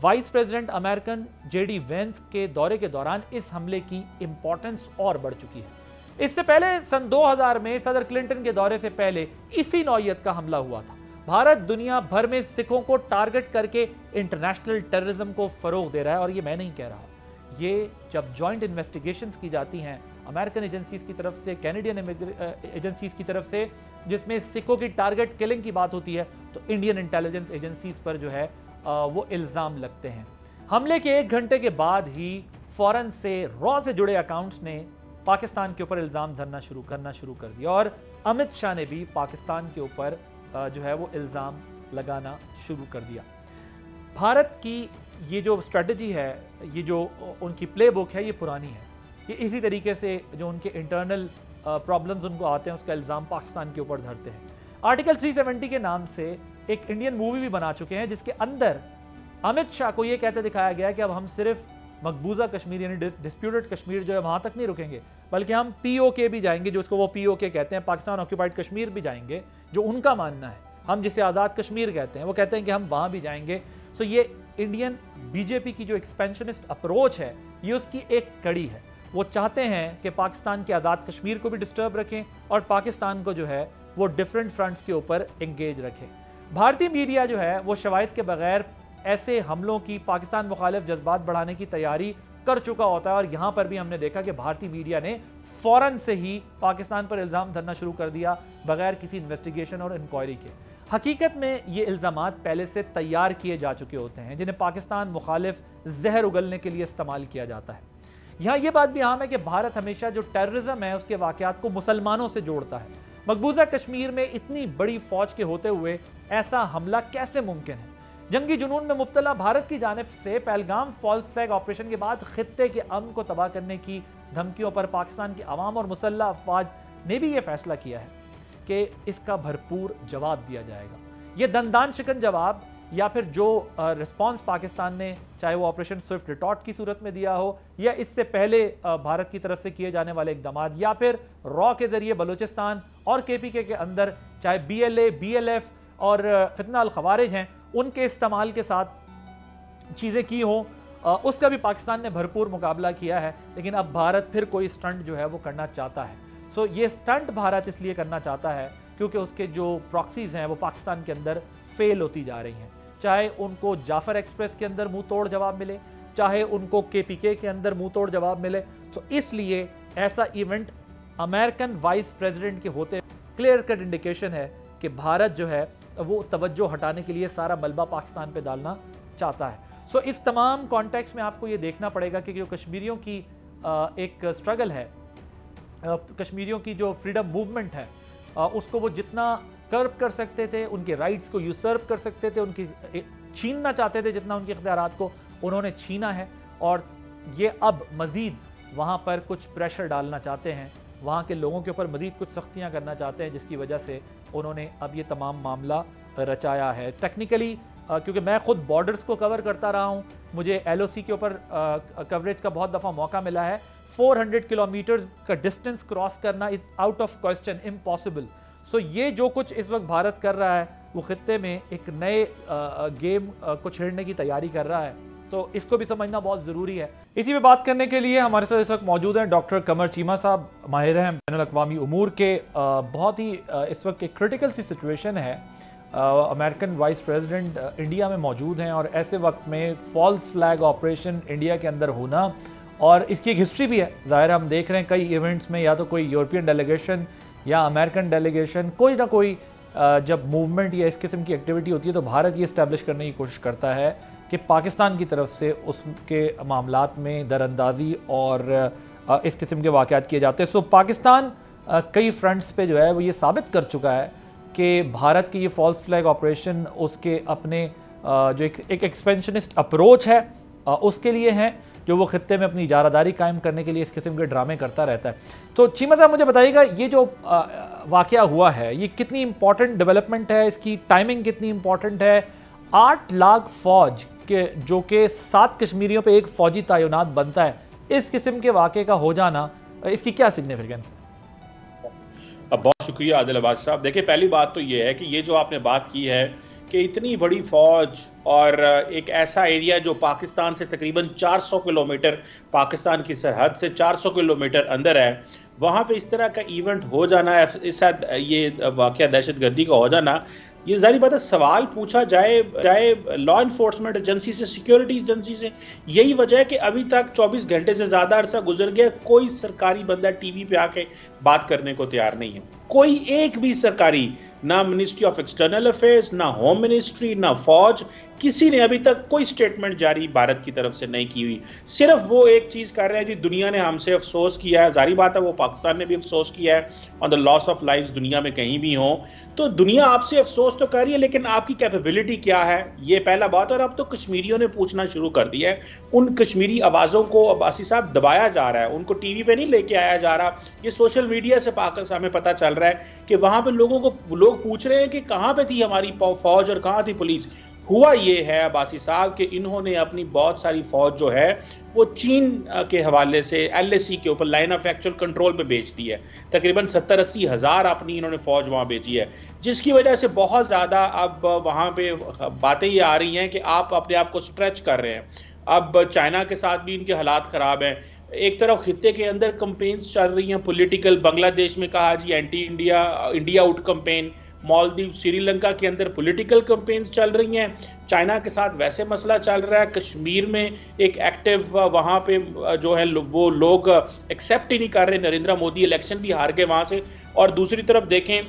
Speaker 2: Vice president American JD Vance के दौरे के दौरान इस हमले की इंपॉर्टेंस और बढ़ चुकी है। इससे पहले सन 2000 में सदर क्लिंटन के दौरे से पहले इसी नौयत का हमला हुआ था। भारत दुनिया भर में सिखों को टारगेट करके इंटरनेशनल टेररिज्म को फरोग दे रहा है और ये मैं नहीं कह रहा। ये जब जॉइंट इन्वेस्टिगेशंस की जाती हैं अमेरिकन एजेंसीज की तरफ से, कैनेडियन एजेंसीज की तरफ से, जिसमें सिखों की टारगेट किलिंग की बात होती है, तो इंडियन इंटेलिजेंस एजेंसीज पर जो है वो इल्ज़ाम लगते हैं। हमले के 1 घंटे के बाद ही फौरन से रॉ से जुड़े अकाउंट्स ने पाकिस्तान के ऊपर इल्ज़ाम करना शुरू कर दिया और अमित शाह ने भी पाकिस्तान के ऊपर जो है वो इल्ज़ाम लगाना शुरू कर दिया। भारत की ये जो स्ट्रेटजी है, ये जो उनकी प्लेबुक है, ये पुरानी है। ये इसी तरीके से जो उनके इंटरनल प्रॉब्लम्स उनको आते हैं उसका इल्ज़ाम पाकिस्तान के ऊपर धरते हैं। आर्टिकल 370 के नाम से एक इंडियन मूवी भी बना चुके हैं जिसके अंदर अमित शाह को ये कहते दिखाया गया कि अब हम सिर्फ मकबूजा कश्मीर यानी डिस्प्यूटेड कश्मीर जो है वहाँ तक नहीं रुकेंगे, बल्कि हम POK भी जाएंगे, जो उसको वो POK कहते हैं, पाकिस्तान ऑक्यूपाइड कश्मीर भी जाएंगे, जो उनका मानना है। हम जिसे आज़ाद कश्मीर कहते हैं, वो कहते हैं कि हम वहाँ भी जाएंगे। सो ये इंडियन BJP की जो एक्सपेंशनिस्ट अप्रोच है, ये उसकी एक कड़ी है। वो चाहते हैं कि पाकिस्तान के आज़ाद कश्मीर को भी डिस्टर्ब रखें और पाकिस्तान को जो है वो डिफरेंट फ्रंट्स के ऊपर एंगेज रखें। भारतीय मीडिया जो है वो शवाहिद के बगैर ऐसे हमलों की पाकिस्तान मुखालिफ जज्बात बढ़ाने की तैयारी कर चुका होता है और यहाँ पर भी हमने देखा कि भारतीय मीडिया ने फौरन से ही पाकिस्तान पर इल्ज़ाम धरना शुरू कर दिया बगैर किसी इन्वेस्टिगेशन और इंक्वायरी के। हकीकत में ये इल्ज़ामात पहले से तैयार किए जा चुके होते हैं जिन्हें पाकिस्तान मुखालिफ जहर उगलने के लिए इस्तेमाल किया जाता है। यहाँ ये बात भी अहम है कि भारत हमेशा जो टेररिज्म है उसके वाक़यात को मुसलमानों से जोड़ता है। मकबूजा कश्मीर में इतनी बड़ी फौज के होते हुए ऐसा हमला कैसे मुमकिन है? जंगी जुनून में मुब्तला भारत की जानिब से पहलगाम फॉल्स फ्लैग ऑपरेशन के बाद खित्ते के अमन को तबाह करने की धमकियों पर पाकिस्तान की अवाम और मुसल्लह अफवाज ने भी ये फैसला किया है कि इसका भरपूर जवाब दिया जाएगा। ये दंदान शिकन जवाब या फिर जो रिस्पांस पाकिस्तान ने, चाहे वो ऑपरेशन स्विफ्ट रिटॉर्ट की सूरत में दिया हो या इससे पहले भारत की तरफ से किए जाने वाले इकदाम या फिर रॉ के जरिए बलूचिस्तान और KPK के अंदर चाहे BLA, BLF और फितना अल खवारिज हैं उनके इस्तेमाल के साथ चीज़ें की हों, उसका भी पाकिस्तान ने भरपूर मुकाबला किया है। लेकिन अब भारत फिर कोई स्टंट जो है वो करना चाहता है। सो ये स्टंट भारत इसलिए करना चाहता है क्योंकि उसके जो प्रॉक्सीज हैं वो पाकिस्तान के अंदर फेल होती जा रही हैं। चाहे उनको जाफर एक्सप्रेस के अंदर मुंह तोड़ जवाब मिले, चाहे उनको KPK के अंदर मुंह तोड़ जवाब मिले, तो इसलिए ऐसा इवेंट अमेरिकन वाइस प्रेसिडेंट के होते क्लियर कट इंडिकेशन है कि भारत जो है वो तवज्जो हटाने के लिए सारा मलबा पाकिस्तान पे डालना चाहता है। सो इस तमाम कॉन्टेक्स्ट में आपको ये देखना पड़ेगा कि जो कश्मीरियों की एक स्ट्रगल है, कश्मीरियों की जो फ्रीडम मूवमेंट है, उसको वो जितना कर्ब कर सकते थे, उनके राइट्स को यूसर्व कर सकते थे, उनकी छीनना चाहते थे जितना उनके इख्तियारात को, उन्होंने छीना है। और ये अब मज़ीद वहाँ पर कुछ प्रेशर डालना चाहते हैं, वहाँ के लोगों के ऊपर मज़ीद कुछ सख्तियाँ करना चाहते हैं, जिसकी वजह से उन्होंने अब ये तमाम मामला रचाया है। टेक्निकली क्योंकि मैं ख़ुद बॉर्डर्स को कवर करता रहा हूँ, मुझे LOC के ऊपर कवरेज का बहुत दफ़ा मौका मिला है। 400 किलोमीटर्स का डिस्टेंस क्रॉस करना is out of question, impossible. So ये जो कुछ इस वक्त भारत कर रहा है वो खित्ते में एक नए गेम को छेड़ने की तैयारी कर रहा है, तो इसको भी समझना बहुत ज़रूरी है। इसी पे बात करने के लिए हमारे साथ इस वक्त मौजूद हैं डॉक्टर कमर चीमा साहब, माहिर हैं बैनुल-अक़वामी उमूर के। बहुत ही इस वक्त एक क्रिटिकल सी सिचुएशन है, अमेरिकन वाइस प्रेसिडेंट इंडिया में मौजूद हैं, और ऐसे वक्त में फॉल्स फ्लैग ऑपरेशन इंडिया के अंदर होना, और इसकी एक हिस्ट्री भी है। ज़ाहिर हम देख रहे हैं कई इवेंट्स में या तो कोई यूरोपियन डेलीगेशन या अमेरिकन डेलीगेशन, कोई ना कोई जब मूवमेंट या इस किस्म की एक्टिविटी होती है तो भारत ये इस्टेब्लिश करने की कोशिश करता है कि पाकिस्तान की तरफ से उसके मामलात में दरअंदाजी और इस किस्म के वाक़यात किए जाते हैं। सो पाकिस्तान कई फ्रंट्स पे जो है वो ये साबित कर चुका है कि भारत की ये फॉल्स फ्लैग ऑपरेशन उसके अपने जो एक एक्सपेंशनिस्ट अप्रोच है उसके लिए हैं, जो वो खित्ते में अपनी इजारादारी कायम करने के लिए इस किस्म के ड्रामे करता रहता है। तो चीमा साहब मुझे बताइएगा, ये जो वाक़या हुआ है ये कितनी इंपॉर्टेंट डेवलपमेंट है, इसकी टाइमिंग कितनी इंपॉर्टेंट है? 8 लाख फ़ौज के जो कि 7 कश्मीरियों पे एक फ़ौजी तैनात बनता है, इस किस्म के वाक़े का हो जाना, इसकी क्या सिग्निफिकेंस है?
Speaker 5: बहुत शुक्रिया आदिल अब्बास साहब। देखिए, पहली बात तो ये है कि ये जो आपने बात की है कि इतनी बड़ी फौज और एक ऐसा एरिया जो पाकिस्तान से तकरीबन 400 किलोमीटर, पाकिस्तान की सरहद से 400 किलोमीटर अंदर है, वहाँ पे इस तरह का इवेंट हो जाना, इस ये वाक़या दहशतगर्दी का हो जाना, ये ज़ाहिर बात है सवाल पूछा जाए लॉ इन्फोर्समेंट एजेंसी से, सिक्योरिटी एजेंसी से। यही वजह है कि अभी तक 24 घंटे से ज़्यादा अरसा गुजर गया, कोई सरकारी बंदा टीवी पे आके बात करने को तैयार नहीं है। कोई एक भी सरकारी, ना मिनिस्ट्री ऑफ एक्सटर्नल अफेयर्स, ना होम मिनिस्ट्री, ना फौज, किसी ने अभी तक कोई स्टेटमेंट जारी भारत की तरफ से नहीं की हुई। सिर्फ वो एक चीज़ कर रहे हैं जी, दुनिया ने हमसे अफसोस किया है। जारी बात है वो पाकिस्तान ने भी अफसोस किया है on the loss of lifes, दुनिया में कहीं भी हो तो दुनिया आपसे अफसोस तो कर रही है, लेकिन आपकी कैपेबिलिटी क्या है, ये पहला बात। और अब तो कश्मीरियों ने पूछना शुरू कर दिया है, उन कश्मीरी आवाज़ों को अब्बासी साहब दबाया जा रहा है, उनको टीवी पे नहीं लेके आया जा रहा। ये सोशल मीडिया से पाकिस्तान में पता चल रहा है कि वहाँ पे लोग पूछ रहे हैं कि कहाँ पे थी हमारी फौज और कहाँ थी पुलिस। हुआ ये है अब्बासी साहब कि इन्होंने अपनी बहुत सारी फौज जो है वो चीन के हवाले से LAC के ऊपर, लाइन ऑफ एक्चुअल कंट्रोल पे बेच दी है। तकरीबन 70-80 हज़ार अपनी इन्होंने फौज वहाँ बेची है, जिसकी वजह से बहुत ज़्यादा अब वहाँ पे बातें ये आ रही हैं कि आप अपने आप को स्ट्रेच कर रहे हैं। अब चाइना के साथ भी इनके हालात ख़राब हैं। एक तरफ खित्ते के अंदर कंपेन्स चल रही हैं पॉलिटिकल, बांग्लादेश में कहा जी anti India out campaign, Maldives, Sri Lanka के अंदर पॉलिटिकल कंपेन्स चल रही हैं, चाइना के साथ वैसे मसला चल रहा है, कश्मीर में एक एक्टिव वहाँ पे जो है वो लोग एक्सेप्ट ही नहीं कर रहे, नरेंद्र मोदी इलेक्शन भी हार गए वहाँ से। और दूसरी तरफ देखें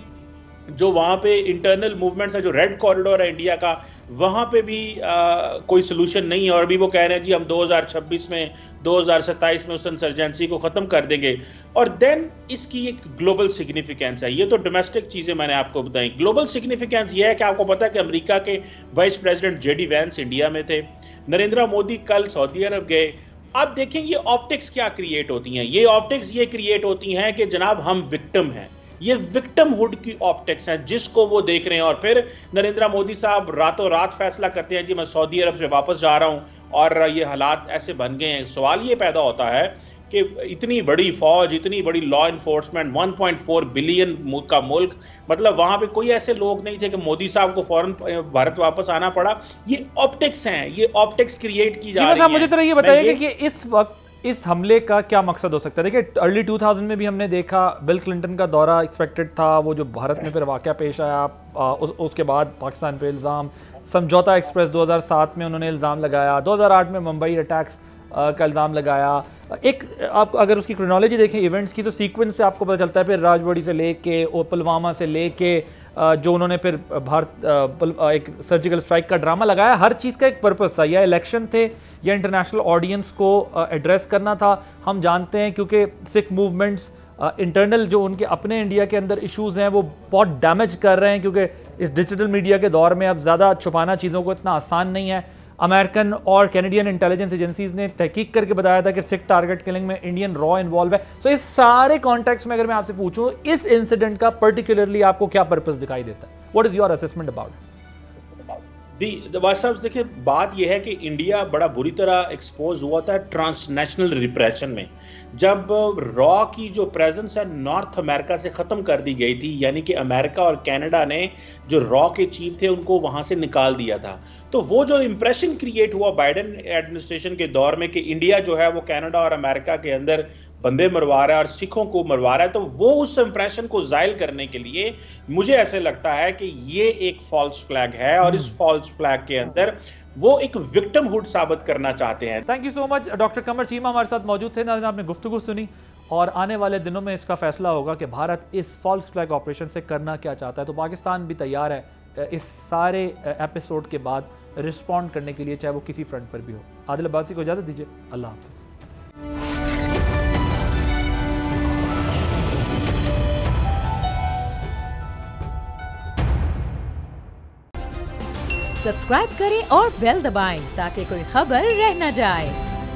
Speaker 5: जो वहाँ पे इंटरनल मूवमेंट्स है, जो रेड कॉरिडोर है इंडिया का, वहाँ पे भी कोई सोल्यूशन नहीं है। और अभी वो कह रहे हैं जी हम 2026 में 2027 में उस इंसर्जेंसी को ख़त्म कर देंगे। और देन इसकी एक ग्लोबल सिग्निफिकेंस है। ये तो डोमेस्टिक चीज़ें मैंने आपको बताई, ग्लोबल सिग्निफिकेंस ये है कि आपको पता है कि अमेरिका के vice president JD Vance India में थे, नरेंद्र मोदी कल सऊदी अरब गए। अब देखें ये ऑप्टिक्स क्या क्रिएट होती हैं। ये ऑप्टिक्स ये क्रिएट होती हैं कि जनाब हम विक्टिम हैं, ये विक्टिमहुड की ऑप्टिक्स है जिसको वो देख रहे हैं। और फिर नरेंद्र मोदी साहब रातों रात फैसला करते हैं जी मैं सऊदी अरब से वापस जा रहा हूं, और ये हालात ऐसे बन गए हैं। सवाल ये पैदा होता है कि इतनी बड़ी फौज, इतनी बड़ी लॉ इन्फोर्समेंट, 1.4 बिलियन का मुल्क, मतलब वहां पे कोई ऐसे लोग नहीं थे कि मोदी साहब को फौरन भारत वापस आना पड़ा। ये ऑप्टिक्स हैं, ये ऑप्टिक्स क्रिएट की जा रही है।
Speaker 2: मुझे तो ये बताइएगा कि इस वक्त इस हमले का क्या मकसद हो सकता है? देखिए अर्ली 2000 में भी हमने देखा, बिल क्लिंटन का दौरा एक्सपेक्टेड था, वो जो भारत में फिर वाक़या पेश आया, उसके बाद पाकिस्तान पे इल्ज़ाम, समझौता एक्सप्रेस 2007 में उन्होंने इल्ज़ाम लगाया, 2008 में मुंबई अटैक्स का इल्ज़ाम लगाया। एक आप अगर उसकी क्रोनोलॉजी देखें इवेंट्स की तो सीक्वेंस से आपको पता चलता है, फिर राजबड़ी से लेके और पुलवामा से लेके जो उन्होंने फिर एक सर्जिकल स्ट्राइक का ड्रामा लगाया, हर चीज़ का एक पर्पस था, या इलेक्शन थे या इंटरनेशनल ऑडियंस को एड्रेस करना था। हम जानते हैं क्योंकि सिख मूवमेंट्स इंटरनल जो उनके अपने इंडिया के अंदर इश्यूज हैं वो बहुत डैमेज कर रहे हैं, क्योंकि इस डिजिटल मीडिया के दौर में अब ज़्यादा छुपाना चीज़ों को इतना आसान नहीं है। अमेरिकन और कैनेडियन इंटेलिजेंस एजेंसीज ने तहकीक करके बताया था कि सिख टारगेट किलिंग में इंडियन रॉ इन्वॉल्व है। तो इस सारे कॉन्टेक्स्ट में अगर मैं आपसे पूछूं, इस इंसिडेंट का पर्टिकुलरली आपको क्या पर्पस दिखाई देता है? What is your assessment about?
Speaker 5: भाई साहब देखिए, बात यह है कि इंडिया बड़ा बुरी तरह एक्सपोज हुआ था ट्रांसनेशनल रिप्रेशन में, जब रॉ की जो प्रेजेंस है नॉर्थ अमेरिका से ख़त्म कर दी गई थी, यानी कि अमेरिका और कनाडा ने जो रॉ के चीफ थे उनको वहाँ से निकाल दिया था। तो वो जो इंप्रेशन क्रिएट हुआ बाइडेन एडमिनिस्ट्रेशन के दौर में कि इंडिया जो है वो कनाडा और अमेरिका के अंदर बंदे मरवा रहा है और सिखों को मरवा रहा है, तो वो उस इंप्रेशन को जायल करने के लिए मुझे ऐसे लगता है कि ये एक फॉल्स फ्लैग है, और इस फॉल्स फ्लैग के अंदर वो एक विक्टिमहुड साबित करना चाहते हैं।
Speaker 2: Thank you so much. Doctor Qamar Cheema हमारे साथ मौजूद थे। नाज़रीन, आपने गुफ्तगू सुनी और आने वाले दिनों में इसका फैसला होगा कि भारत इस फॉल्स फ्लैग ऑपरेशन से करना क्या चाहता है। तो पाकिस्तान भी तैयार है इस सारे एपिसोड के बाद रिस्पॉन्ड करने के लिए, चाहे वो किसी फ्रंट पर भी हो। आदिल अब्बासी को इजाज़त दीजिए। अल्लाह हाफ़िज़।
Speaker 1: सब्सक्राइब करें और बेल दबाएं ताकि कोई खबर रह न जाए।